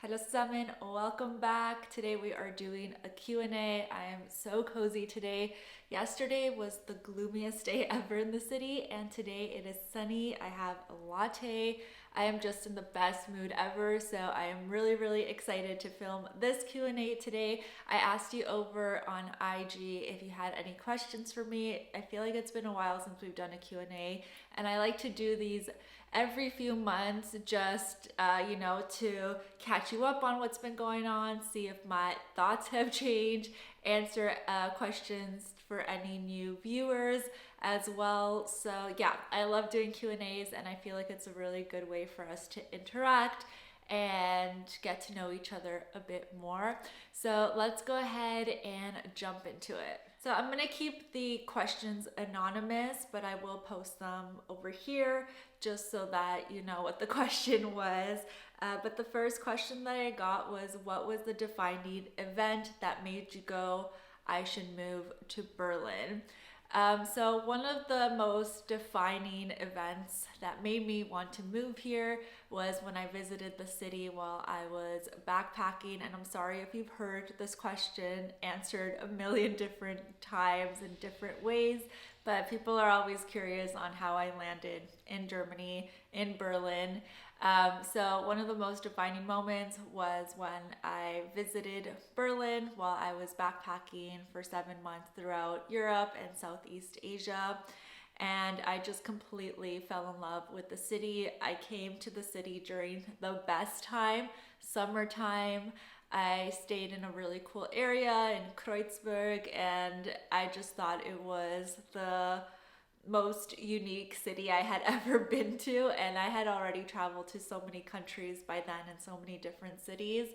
Hello zusammen, welcome back. Today we are doing a Q&A. I am so cozy today. Yesterday was the gloomiest day ever in the city and today it is sunny. I have a latte. I am just in the best mood ever, so I am really excited to film this Q&A today. I asked you over on IG if you had any questions for me. I feel like it's been a while since we've done a Q&A and I like to do these every few months just to catch you up on what's been going on, see if my thoughts have changed, answer questions for any new viewers as well. So yeah, I love doing Q&As and I feel like it's a really good way for us to interact and get to know each other a bit more. So let's go ahead and jump into it. So I'm gonna keep the questions anonymous, but I will post them over here just so that you know what the question was. But the first question that I got was, what was the defining event that made you go, I should move to Berlin? So one of the most defining events that made me want to move here was when I visited the city while I was backpacking. And I'm sorry if you've heard this question answered a million different times in different ways, but people are always curious on how I landed in Germany, in Berlin. So one of the most defining moments was when I visited Berlin while I was backpacking for 7 months throughout Europe and Southeast Asia. And I just completely fell in love with the city. I came to the city during the best time, summertime. I stayed in a really cool area in Kreuzberg, and I just thought it was the most unique city I had ever been to, and I had already traveled to so many countries by then and so many different cities,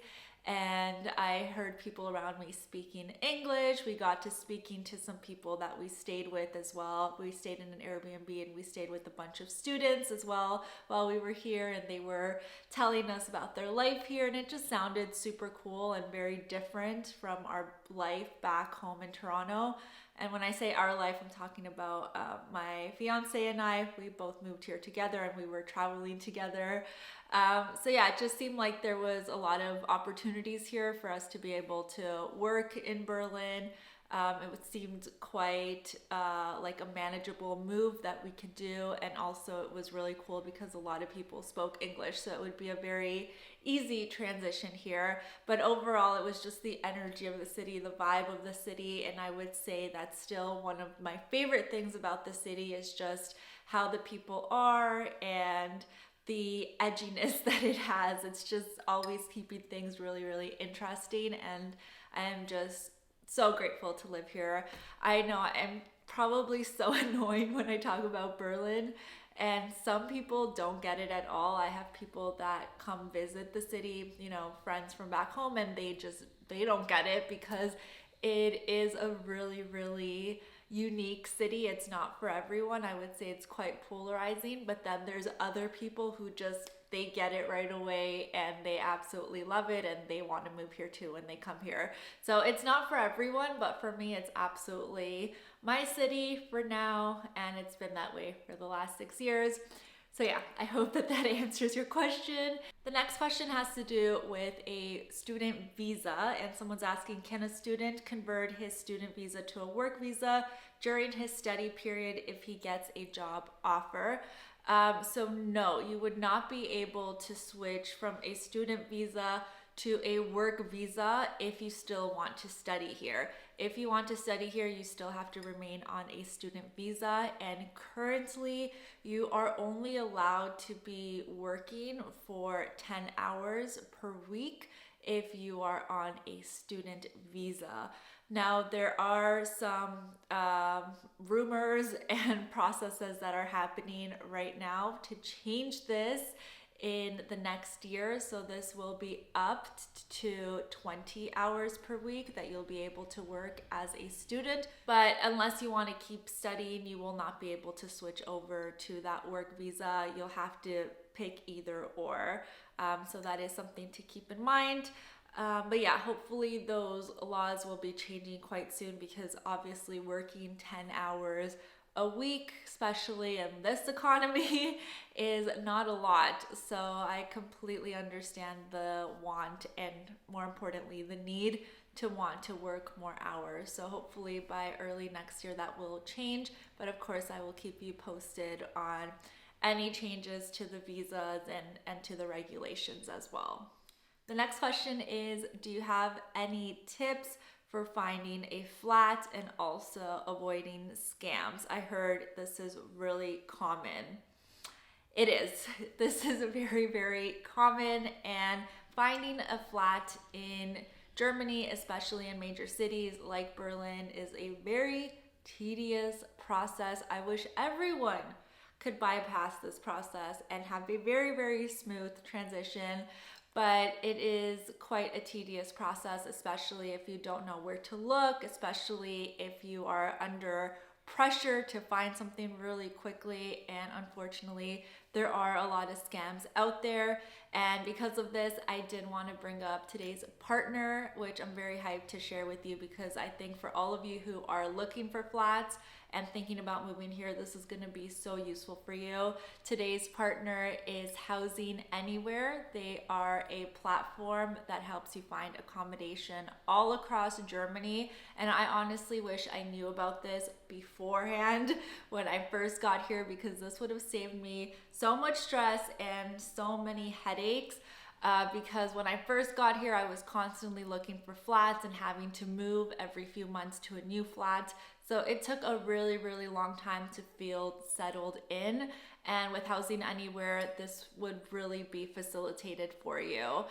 and I heard people around me speaking English. We got to speaking to some people that we stayed with as well. We stayed in an Airbnb and we stayed with a bunch of students as well while we were here, and they were telling us about their life here, and it just sounded super cool and very different from our life back home in Toronto. And when I say our life, I'm talking about my fiance and I. We both moved here together and we were traveling together. So yeah, it just seemed like there was a lot of opportunities here for us to be able to work in Berlin. It seemed quite like a manageable move that we could do, and also it was really cool because a lot of people spoke English, so it would be a very easy transition here. But overall, it was just the energy of the city, the vibe of the city, and I would say that's still one of my favorite things about the city is just how the people are and the edginess that it has. It's just always keeping things really interesting, and I am just so grateful to live here. I know I'm probably so annoying when I talk about Berlin, and some people don't get it at all. I have people that come visit the city, friends from back home, and they don't get it because it is a really unique city. It's not for everyone. I would say it's quite polarizing, but then there's other people who just they get it right away and they absolutely love it and they want to move here too when they come here. So it's not for everyone, but for me it's absolutely my city for now, and it's been that way for the last 6 years. So yeah, I hope that that answers your question. The next question has to do with a student visa, and someone's asking, can a student convert his student visa to a work visa during his study period if he gets a job offer? So no, you would not be able to switch from a student visa to a work visa if you still want to study here. If you want to study here, you still have to remain on a student visa, and currently you are only allowed to be working for 10 hours per week if you are on a student visa. Now, there are some rumors and processes that are happening right now to change this in the next year. So this will be up to 20 hours per week that you'll be able to work as a student. But unless you want to keep studying, you will not be able to switch over to that work visa. You'll have to pick either or. So that is something to keep in mind. But yeah, hopefully those laws will be changing quite soon because obviously working 10 hours a week, especially in this economy, is not a lot. So I completely understand the want and, more importantly, the need to want to work more hours. So hopefully by early next year that will change. But of course, I will keep you posted on any changes to the visas and to the regulations as well. The next question is, do you have any tips for finding a flat and also avoiding scams? I heard this is really common. It is. This is very, very common, and finding a flat in Germany, especially in major cities like Berlin, is a very tedious process. I wish everyone could bypass this process and have a very, very smooth transition. But it is quite a tedious process, especially if you don't know where to look, especially if you are under pressure to find something really quickly. And unfortunately, there are a lot of scams out there. And because of this, I did want to bring up today's partner, which I'm very hyped to share with you, because I think for all of you who are looking for flats and thinking about moving here, this is going to be so useful for you. Today's partner is Housing Anywhere. They are a platform that helps you find accommodation all across Germany. And I honestly wish I knew about this beforehand when I first got here, because this would have saved me so much stress and so many headaches. Because when I first got here, I was constantly looking for flats and having to move every few months to a new flat. So it took a really, really long time to feel settled in. And with Housing Anywhere, this would really be facilitated for you.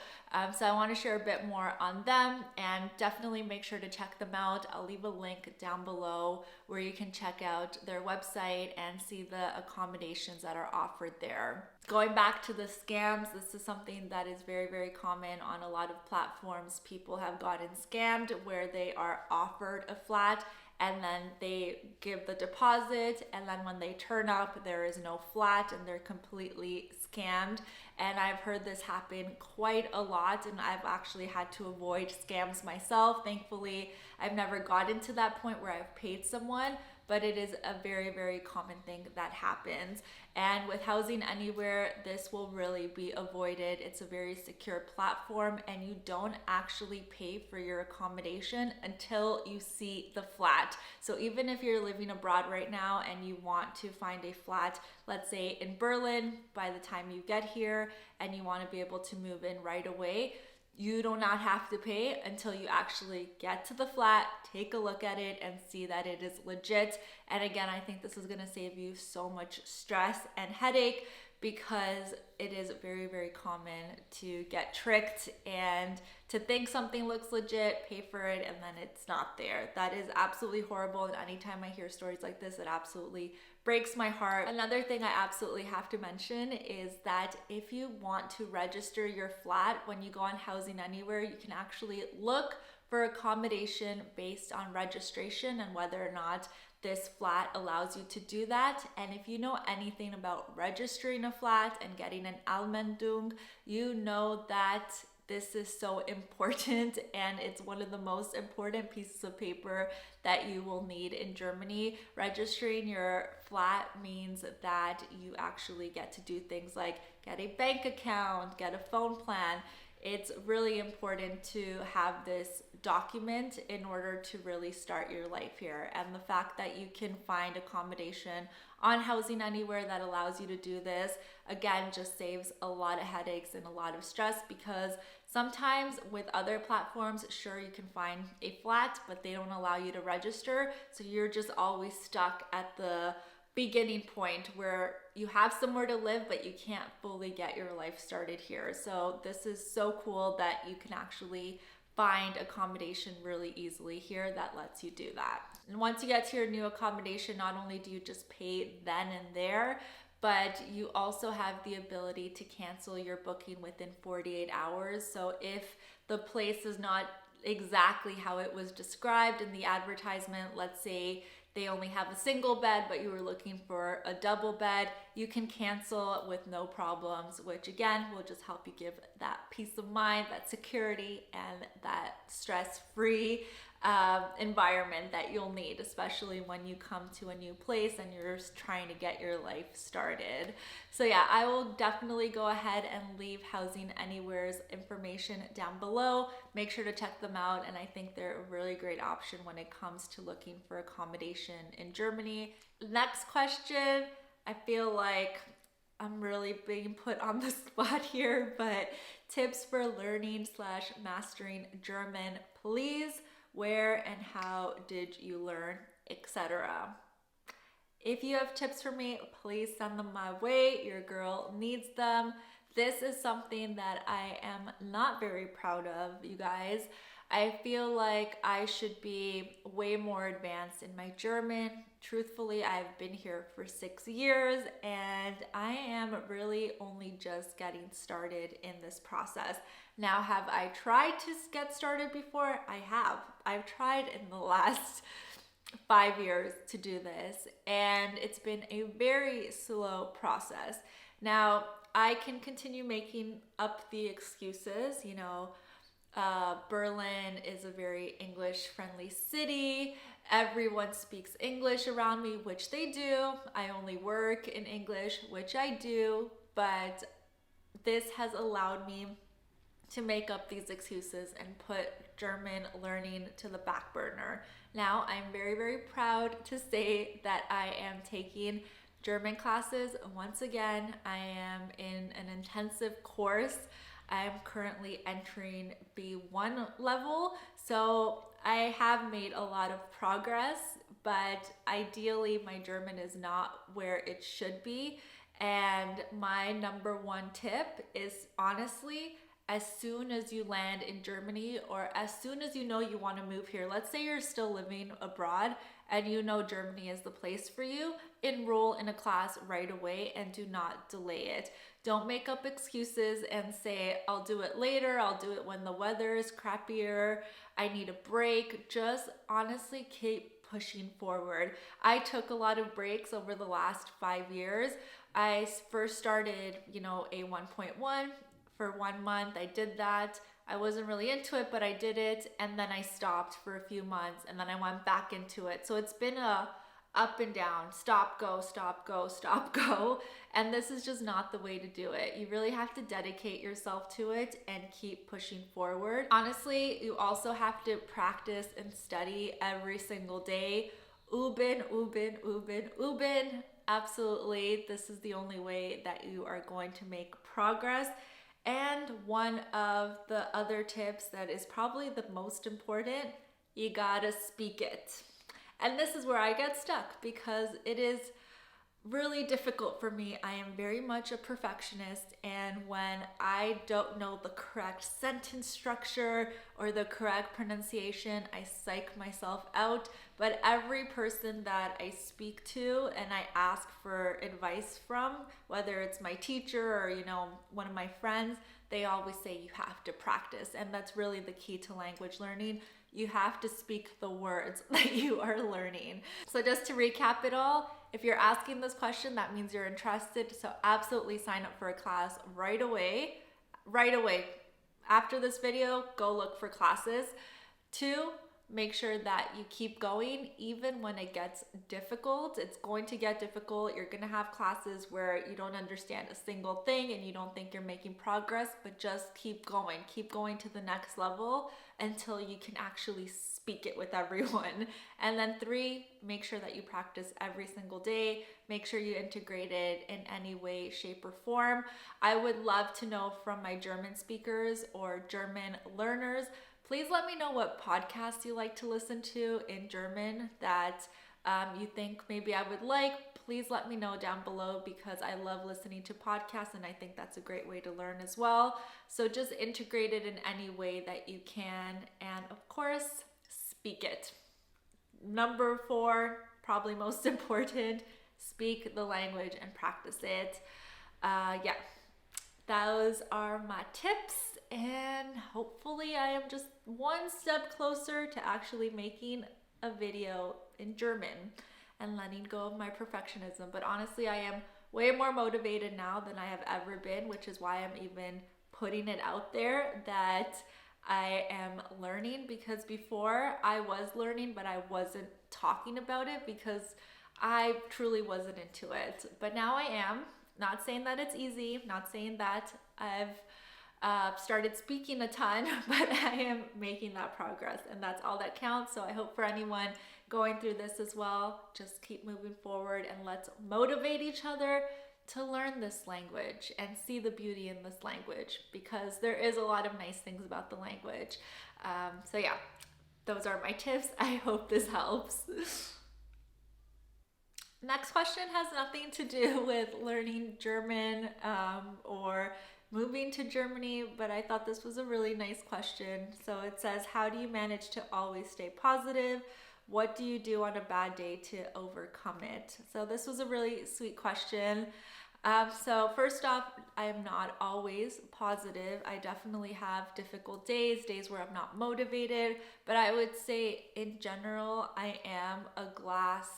So I want to share a bit more on them, and definitely make sure to check them out. I'll leave a link down below where you can check out their website and see the accommodations that are offered there. Going back to the scams, this is something that is very, very common on a lot of platforms. People have gotten scammed where they are offered a flat and then they give the deposit, and then when they turn up, there is no flat and they're completely scammed. And I've heard this happen quite a lot, and I've actually had to avoid scams myself. Thankfully, I've never gotten to that point where I've paid someone, but it is a very, very common thing that happens. And with Housing Anywhere, this will really be avoided. It's a very secure platform, and you don't actually pay for your accommodation until you see the flat. So even if you're living abroad right now and you want to find a flat, let's say in Berlin, by the time you get here and you want to be able to move in right away, you do not have to pay until you actually get to the flat, take a look at it, and see that it is legit. And again, I think this is going to save you so much stress and headache, because it is very, very common to get tricked and to think something looks legit, pay for it, and then it's not there. That is absolutely horrible. And anytime I hear stories like this, it absolutely breaks my heart. Another thing I absolutely have to mention is that if you want to register your flat, when you go on Housing Anywhere, you can actually look for accommodation based on registration and whether or not this flat allows you to do that. And if you know anything about registering a flat and getting an Anmeldung, you know that this is so important, and it's one of the most important pieces of paper that you will need in Germany. Registering your flat means that you actually get to do things like get a bank account, get a phone plan. It's really important to have this document in order to really start your life here. And the fact that you can find accommodation on Housing Anywhere that allows you to do this, again, just saves a lot of headaches and a lot of stress, because sometimes with other platforms, sure, you can find a flat, but they don't allow you to register. So you're just always stuck at the beginning point where you have somewhere to live, but you can't fully get your life started here. So this is so cool that you can actually find accommodation really easily here that lets you do that. And once you get to your new accommodation, not only do you just pay then and there, but you also have the ability to cancel your booking within 48 hours. So if the place is not exactly how it was described in the advertisement, let's say they only have a single bed, but you were looking for a double bed, you can cancel with no problems, which again will just help you give that peace of mind, that security, and that stress-free environment that you'll need, especially when you come to a new place and you're trying to get your life started. So yeah, I will definitely go ahead and leave Housing Anywhere's information down below. Make sure to check them out, and I think they're a really great option when it comes to looking for accommodation in Germany. Next question, I feel like I'm really being put on the spot here, but tips for learning / mastering German, please. Where and how did you learn, etc. If you have tips for me, please send them my way. Your girl needs them. This is something that I am not very proud of, you guys. I feel like I should be way more advanced in my German. Truthfully, I've been here for 6 years and I am really only just getting started in this process. Now, have I tried to get started before? I have. I've tried in the last 5 years to do this, and it's been a very slow process. Now, I can continue making up the excuses, Berlin is a very English-friendly city. Everyone speaks English around me, which they do. I only work in English, which I do, but this has allowed me to make up these excuses and put German learning to the back burner. Now, I'm very, very proud to say that I am taking German classes. Once again, I am in an intensive course. I am currently entering B1 level, so I have made a lot of progress, but ideally my German is not where it should be. And my number one tip is honestly, as soon as you land in Germany, or as soon as you know you want to move here, let's say you're still living abroad and you know Germany is the place for you, enroll in a class right away and do not delay it. Don't make up excuses and say, I'll do it later, I'll do it when the weather is crappier, I need a break. Just honestly keep pushing forward. I took a lot of breaks over the last 5 years. I first started, a 1.1 for 1 month. I did that. I wasn't really into it, but I did it. And then I stopped for a few months and then I went back into it. So it's been a up and down, stop, go, stop, go, stop, go. And this is just not the way to do it. You really have to dedicate yourself to it and keep pushing forward. Honestly, you also have to practice and study every single day. Üben, üben, üben, üben. Absolutely. This is the only way that you are going to make progress. And one of the other tips that is probably the most important, you gotta speak it. And this is where I get stuck because it is really difficult for me. I am very much a perfectionist, and when I don't know the correct sentence structure or the correct pronunciation, I psych myself out. But every person that I speak to and I ask for advice from, whether it's my teacher or one of my friends, they always say you have to practice, and that's really the key to language learning. You have to speak the words that you are learning. So just to recap it all, if you're asking this question, that means you're interested. So absolutely sign up for a class right away. Right away. After this video, go look for classes. 2, make sure that you keep going even when it gets difficult. It's going to get difficult. You're going to have classes where you don't understand a single thing and you don't think you're making progress, but just keep going. Keep going to the next level until you can actually speak it with everyone. And then 3, make sure that you practice every single day. Make sure you integrate it in any way, shape, or form. I would love to know from my German speakers or German learners, please let me know what podcasts you like to listen to in German that you think maybe I would like. Please let me know down below because I love listening to podcasts and I think that's a great way to learn as well. So just integrate it in any way that you can. And of course, speak it. Number 4, probably most important, speak the language and practice it. Those are my tips. And hopefully I am just one step closer to actually making a video in German and letting go of my perfectionism. But honestly, I am way more motivated now than I have ever been, which is why I'm even putting it out there that I am learning, because before I was learning, but I wasn't talking about it because I truly wasn't into it. But now I am. Not saying that it's easy, not saying that I've started speaking a ton, but I am making that progress, and that's all that counts. So I hope for anyone going through this as well, just keep moving forward and let's motivate each other to learn this language and see the beauty in this language, because there is a lot of nice things about the language. So yeah, those are my tips. I hope this helps. Next question has nothing to do with learning German or moving to Germany, but I thought this was a really nice question. So it says, how do you manage to always stay positive? What do you do on a bad day to overcome it? So this was a really sweet question. So first off, I am not always positive. I definitely have difficult days where I'm not motivated, but I would say in general, I am a glass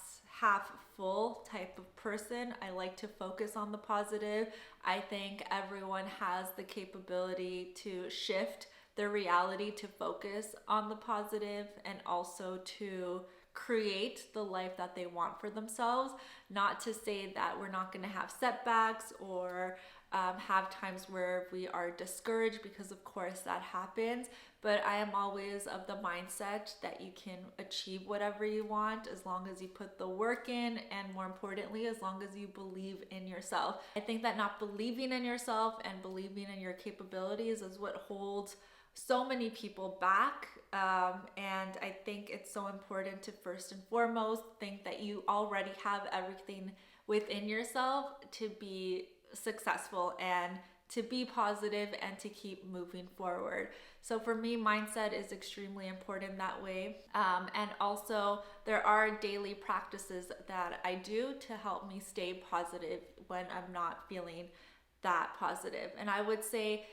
half full type of person. I like to focus on the positive. I think everyone has the capability to shift their reality to focus on the positive and also to create the life that they want for themselves. Not to say that we're not going to have setbacks or have times where we are discouraged, because of course that happens, but I am always of the mindset that you can achieve whatever you want as long as you put the work in, and more importantly, as long as you believe in yourself. I think that not believing in yourself and believing in your capabilities is what holds so many people back, and I think it's so important to first and foremost think that you already have everything within yourself to be successful and to be positive and to keep moving forward. So for me, mindset is extremely important that way. And also there are daily practices that I do to help me stay positive when I'm not feeling that positive. And I would say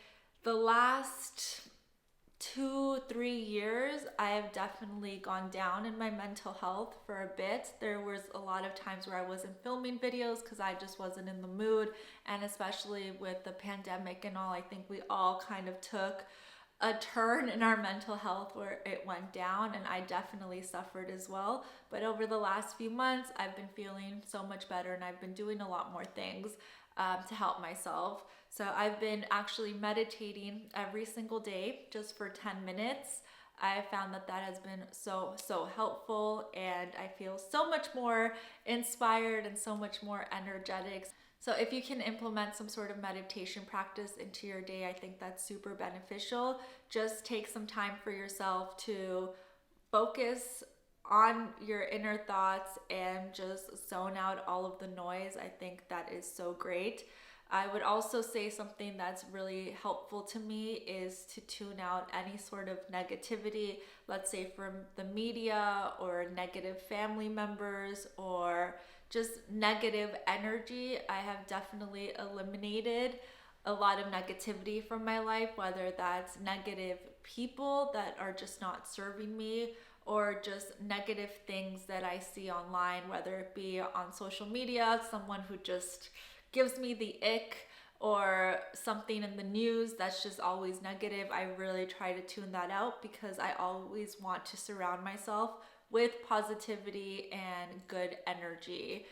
the last 2-3 years, I have definitely gone down in my mental health for a bit. There was a lot of times where I wasn't filming videos because I just wasn't in the mood, and especially with the pandemic and all, I think we all kind of took a turn in our mental health where it went down, and I definitely suffered as well. But over the last few months, I've been feeling so much better, and I've been doing a lot more things to help myself. So I've been actually meditating every single day just for 10 minutes. I found that that has been so helpful, and I feel so much more inspired and so much more energetic. So if you can implement some sort of meditation practice into your day, I think that's super beneficial. Just take some time for yourself to focus on your inner thoughts and just zone out all of the noise. I think that is so great. I would also say something that's really helpful to me is to tune out any sort of negativity, let's say from the media or negative family members or just negative energy. I have definitely eliminated a lot of negativity from my life, whether that's negative people that are just not serving me, or just negative things that I see online, whether it be on social media, someone who just gives me the ick, or something in the news that's just always negative. I really try to tune that out because I always want to surround myself with positivity and good energy,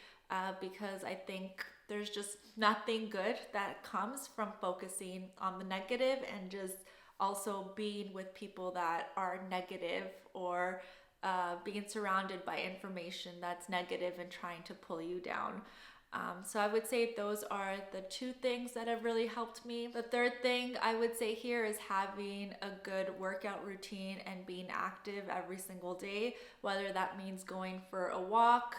because I think there's just nothing good that comes from focusing on the negative and just also being with people that are negative, or being surrounded by information that's negative and trying to pull you down. So I would say those are the two things that have really helped me. The third thing I would say here is having a good workout routine and being active every single day, whether that means going for a walk,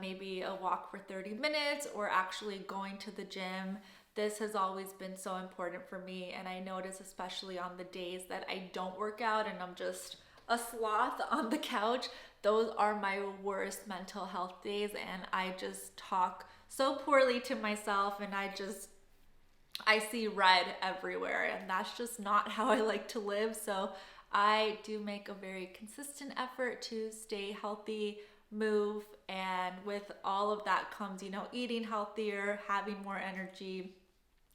maybe a walk for 30 minutes, or actually going to the gym. This has always been so important for me, and I notice especially on the days that I don't work out and I'm just a sloth on the couch, those are my worst mental health days, and I just talk so poorly to myself, and I see red everywhere, and that's just not how I like to live. So I do make a very consistent effort to stay healthy move. And with all of that comes, eating healthier, having more energy,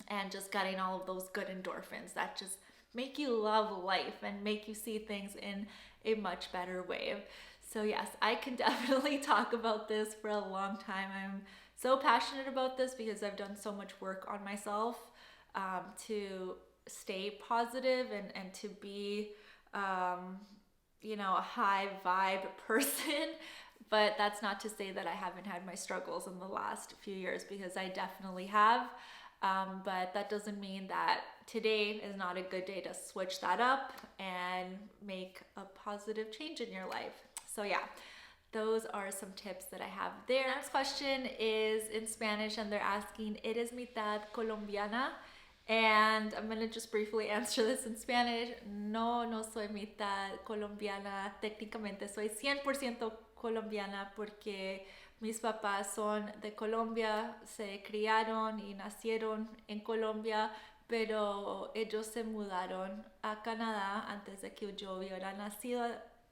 and just getting all of those good endorphins that just make you love life and make you see things in a much better way. So yes, I can definitely talk about this for a long time. I'm so passionate about this because I've done so much work on myself to stay positive and to be, a high vibe person. But that's not to say that I haven't had my struggles in the last few years, because I definitely have. But that doesn't mean that today is not a good day to switch that up and make a positive change in your life. So yeah, those are some tips that I have there. Next question is in Spanish, and they're asking, ¿Eres mitad colombiana? And I'm gonna just briefly answer this in Spanish. No soy mitad colombiana. Técnicamente soy 100% colombiana porque mis papás son de Colombia, se criaron y nacieron en Colombia, pero ellos se mudaron a Canadá antes de que yo hubiera nacido.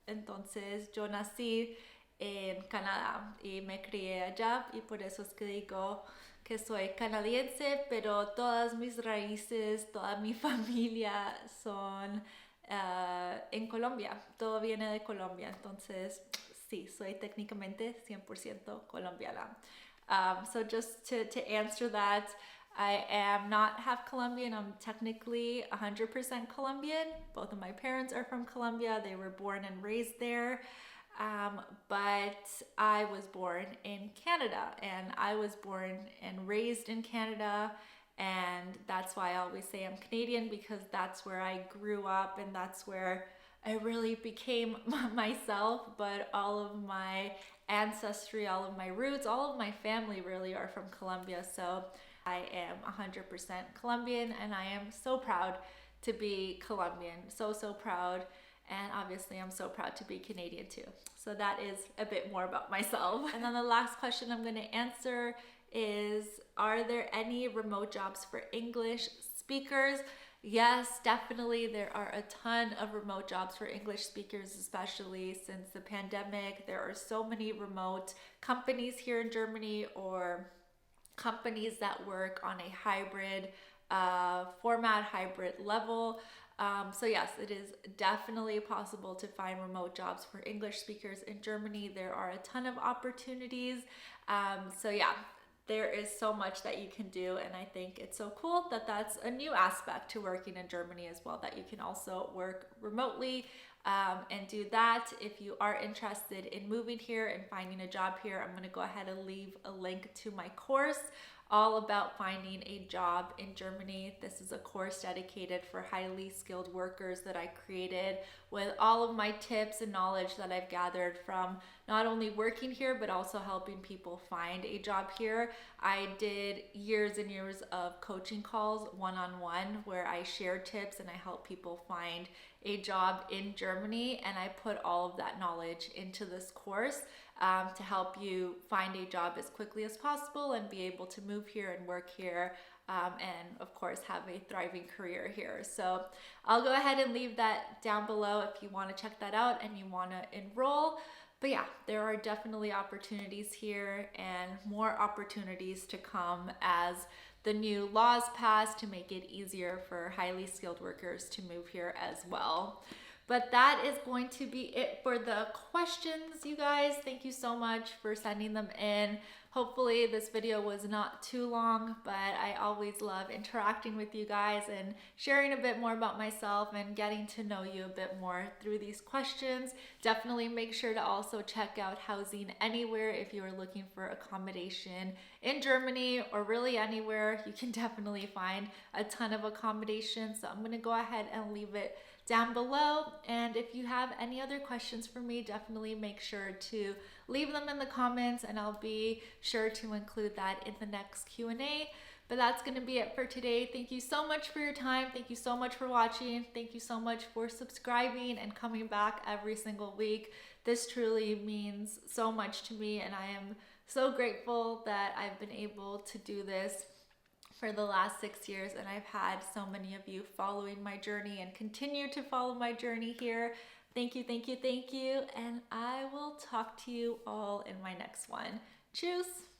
Entonces yo nací en Canadá y me crié allá, y por eso es que digo que soy canadiense, pero todas mis raíces, toda mi familia son en Colombia, todo viene de Colombia. Entonces sí, soy técnicamente 100% colombiana. So just to answer that, I am not half Colombian. I'm technically 100% Colombian. Both of my parents are from Colombia. They were born and raised there. But I was born in Canada, and I was born and raised in Canada. And that's why I always say I'm Canadian, because that's where I grew up and that's where I really became myself. But all of my ancestry, all of my roots, all of my family really are from Colombia. So I am 100% Colombian, and I am so proud to be Colombian. So proud. And obviously I'm so proud to be Canadian too. So that is a bit more about myself. And then the last question I'm going to answer is, are there any remote jobs for English speakers? Yes, definitely. There are a ton of remote jobs for English speakers, especially since the pandemic. There are so many remote companies here in Germany, or companies that work on a hybrid format, hybrid level. So yes, it is definitely possible to find remote jobs for English speakers in Germany. There are a ton of opportunities. So yeah, there is so much that you can do, and I think it's so cool that that's a new aspect to working in Germany as well, that you can also work remotely and do that. If you are interested in moving here and finding a job here, I'm going to go ahead and leave a link to my course all about finding a job in Germany. This is a course dedicated for highly skilled workers that I created with all of my tips and knowledge that I've gathered from not only working here, but also helping people find a job here. I did years and years of coaching calls one-on-one where I share tips and I help people find a job in Germany. And I put all of that knowledge into this course to help you find a job as quickly as possible and be able to move here and work here, and of course have a thriving career here. So I'll go ahead and leave that down below if you want to check that out and you want to enroll. But yeah, there are definitely opportunities here, and more opportunities to come as the new laws pass to make it easier for highly skilled workers to move here as well. But that is going to be it for the questions, you guys. Thank you so much for sending them in. Hopefully this video was not too long, but I always love interacting with you guys and sharing a bit more about myself and getting to know you a bit more through these questions. Definitely make sure to also check out Housing Anywhere if you are looking for accommodation in Germany, or really anywhere. You can definitely find a ton of accommodations. So I'm gonna go ahead and leave it down below. And if you have any other questions for me, definitely make sure to leave them in the comments, and I'll be sure to include that in the next Q&A. But that's going to be it for today. Thank you so much for your time. Thank you so much for watching. Thank you so much for subscribing and coming back every single week. This truly means so much to me, and I am so grateful that I've been able to do this for the last 6 years, and I've had so many of you following my journey and continue to follow my journey here. Thank you, thank you, thank you. And I will talk to you all in my next one. Tschüss.